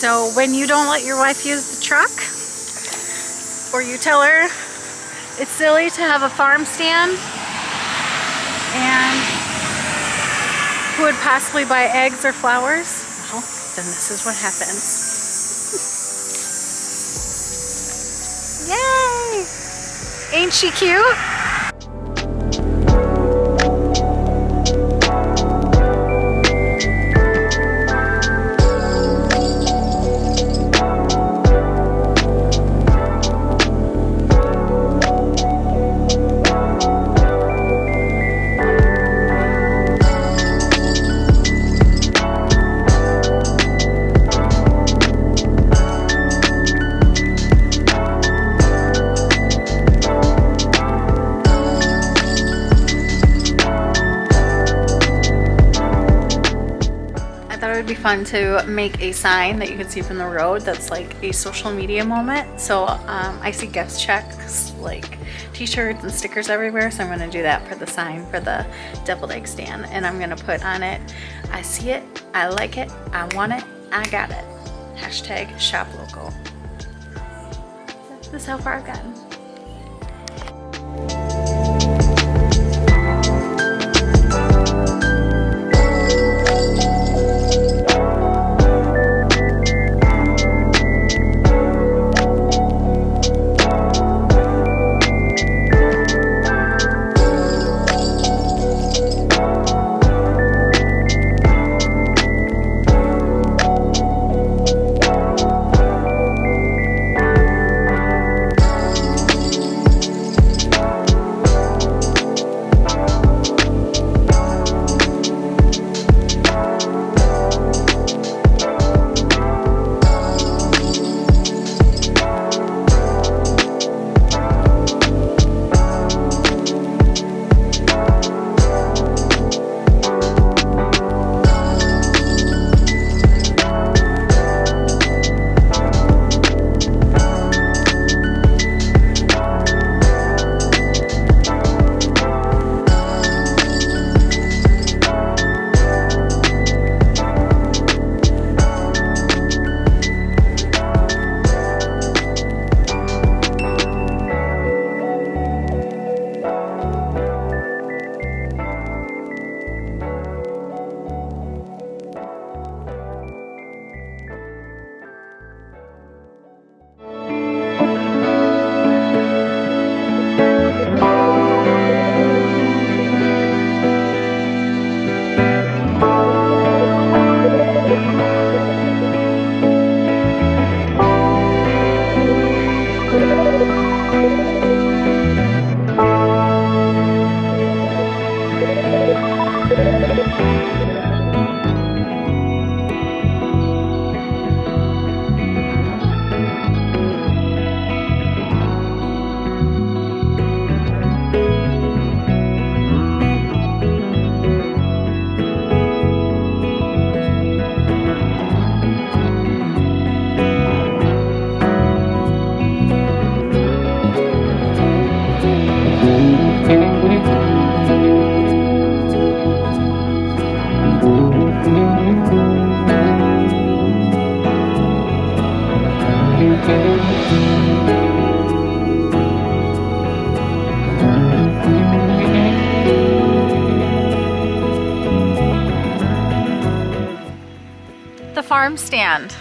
So when you don't let your wife use the truck, or you tell her it's silly to have a farm stand, and who would possibly buy eggs or flowers, well, then this is what happens. Yay! Ain't she cute? Fun to make a sign that you can see from the road that's like a social media moment. So I see guest checks, like t-shirts and stickers everywhere, so I'm going to do that for the sign for the deviled egg stand, and I'm going to put on it, I see it, I like it, I want it, I got it. Hashtag shop local. This is how far I've gotten. The farm stand,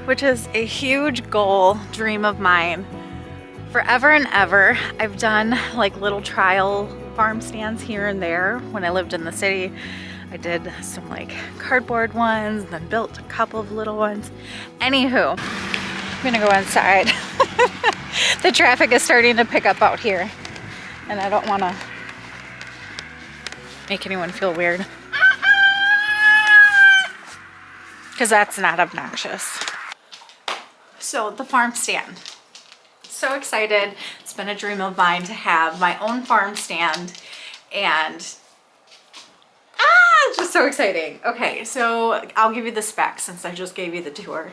which is a huge goal, dream of mine. Forever and ever, I've done like little trial farm stands here and there. When I lived in the city, I did some like cardboard ones, then built a couple of little ones. Anywho, I'm gonna go inside. The traffic is starting to pick up out here, and I don't want to make anyone feel weird, because that's not obnoxious. So the farm stand. So excited. It's been a dream of mine to have my own farm stand, and it's just so exciting. Okay, so I'll give you the specs since I just gave you the tour.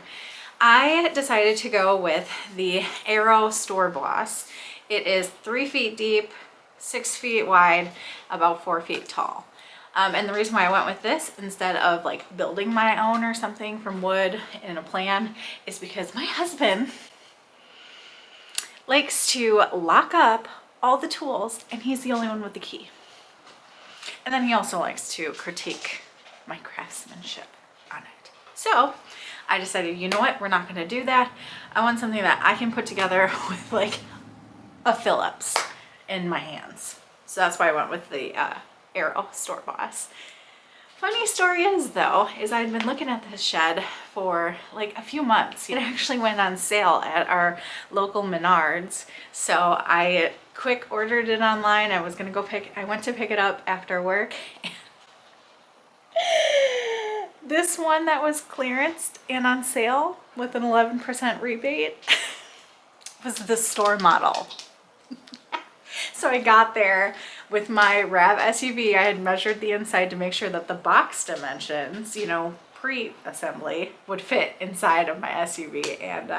I decided to go with the Arrow Storboss. It is 3 feet deep, 6 feet wide, about 4 feet tall. And the reason why I went with this instead of like building my own or something from wood in a plan is because my husband likes to lock up all the tools and he's the only one with the key. And then he also likes to critique my craftsmanship on it. So I decided, you know what, we're not gonna do that. I want something that I can put together with like a Phillips in my hands. So that's why I went with the Arrow Storboss. Funny story is though, is I'd been looking at this shed for like a few months. It actually went on sale at our local Menards. So I quick ordered it online. I was gonna go I went to pick it up after work. This one that was clearanced and on sale with an 11% rebate was the store model. So I got there with my RAV SUV. I had measured the inside to make sure that the box dimensions, you know, pre-assembly would fit inside of my SUV, and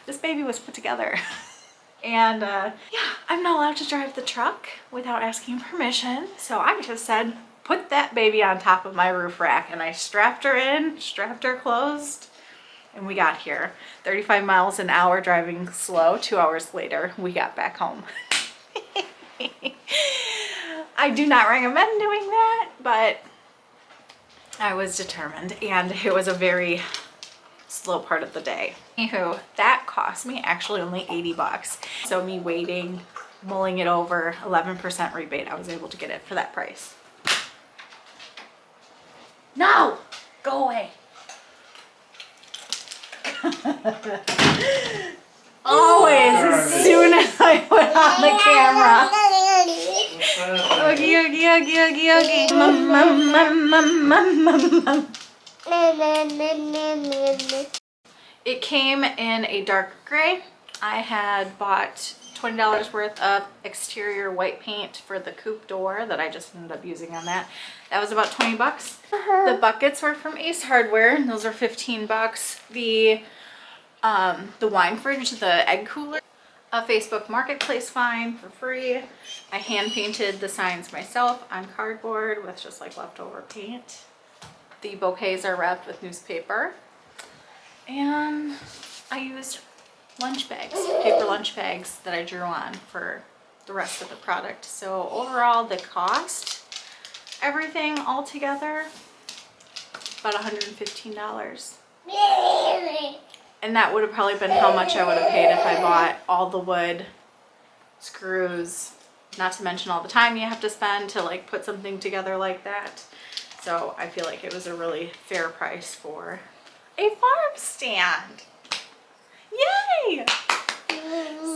this baby was put together. And yeah, I'm not allowed to drive the truck without asking permission. So I just said, put that baby on top of my roof rack, and I strapped her in, strapped her closed, and we got here. 35 miles an hour driving slow. 2 hours later, we got back home. I do not recommend doing that, but I was determined, and it was a very slow part of the day. Anywho, that cost me actually only 80 bucks. So me waiting, mulling it over, 11% rebate, I was able to get it for that price. No! Go away. Always, as soon as I put on the camera. Oogie, oogie, oogie, oogie, oogie. It came in a dark gray. I had bought $20 worth of exterior white paint for the coupe door that I just ended up using on that. That was about 20 bucks. The buckets were from Ace Hardware, and those are 15 bucks. The wine fridge, the egg cooler, a Facebook Marketplace find for free. I hand painted the signs myself on cardboard with just like leftover paint. The bouquets are wrapped with newspaper. And I used lunch bags, paper lunch bags that I drew on for the rest of the product. So overall, the cost, everything all together, about $115. And that would have probably been how much I would have paid if I bought all the wood, screws, not to mention all the time you have to spend to like put something together like that. So I feel like it was a really fair price for a farm stand. Yay!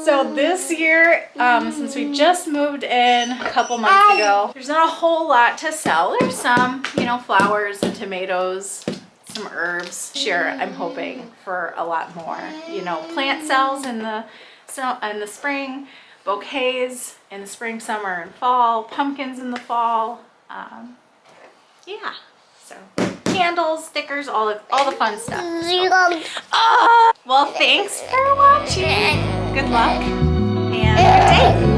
So this year, since we just moved in a couple months ago, there's not a whole lot to sell. There's some, you know, flowers and tomatoes, some herbs. Sure, I'm hoping for a lot more. You know, plant sales in the spring, bouquets in the spring, summer, and fall, pumpkins in the fall. Yeah, so candles, stickers, all the fun stuff. So. Well, thanks for watching. Good luck and good day.